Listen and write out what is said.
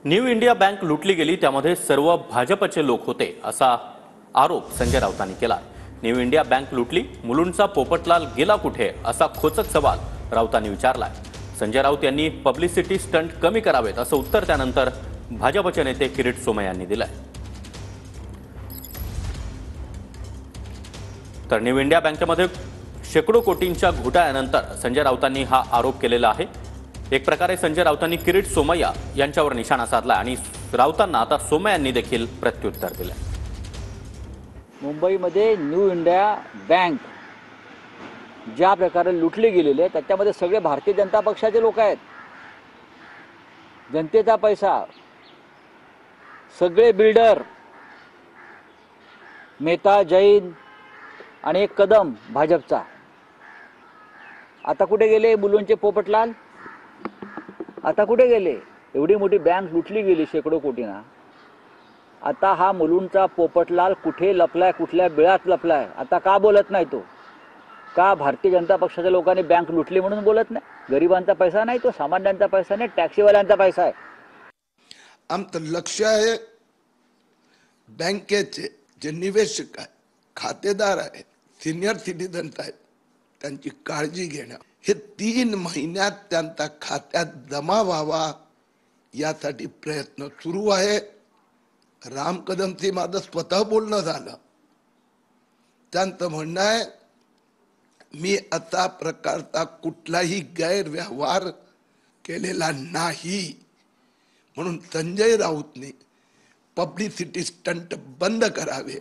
New India bank लुटली गेली, त्यामध्ये सर्व भाजपचे लोक होते असा आरोप संजय राऊतांनी केला। न्यू इंडिया बँक लुटली, मुलुंडचा पोपटलाल गेला कुठे असा खोचक सवाल राऊतांनी विचारलाय। संजय राऊत यांनी पब्लिसिटी स्टंट कमी करावेत असं उत्तर त्यानंतर भाजपचे नेते किरीट सोमय्या यांनी दिलंय। तर न्यू इंडिया बँकेमध्ये शेकडो कोटींच्या घोटाळ्यानंतर संजय राऊतांनी हा आरोप केलेला आहे। एक प्रकारे संजय राऊतांनी किरीट सोमय्या यांच्यावर निशाणा साधला आणि राऊतांना आता सोमय्या यांनी देखील प्रत्युत्तर दिले। मुंबईमध्ये न्यू इंडिया बँक ज्या प्रकारे लुटली गेलेली आहे त्याच्यामध्ये सगळे भारतीय जनता पक्षाचे लोक आहेत। जनतेचा पैसा, सगळे बिल्डर, मेहता, जैन आणि एक कदम भाजपचा। आता कुठे गेले मुलुंडचे पोपटलाल? आता कुठे गेले? एवढी मोठी बँक लुटली गेली शेकडो कोटींना। आता हा मुलुंडचा पोपटलाल कुठे लपलाय, कुठल्या बिळात लपलाय? आता का बोलत नाही तो? का भारतीय जनता पक्षाच्या लोकांनी बँक लुटली म्हणून बोलत नाही? गरिबांचा पैसा नाही तो, सामान्यांचा पैसा नाही, टॅक्सीवाल्यांचा पैसा आहे। आमचं लक्ष आहे बँकेचे जे निवेशक आहेत, खातेदार आहेत, सिनियर सिटीजन आहेत, त्यांची काळजी घेणं, हे 3 महिन्यात त्यांचा खात्यात जमा व्हावा यासाठी प्रयत्न सुरू आहे। राम कदमची माझं स्वतः बोलणं झालं, त्यांचं म्हणणं आहे मी असा प्रकारचा कुठलाही गैरव्यवहार केलेला नाही, म्हणून संजय राऊतने पब्लिसिटी स्टंट बंद करावे।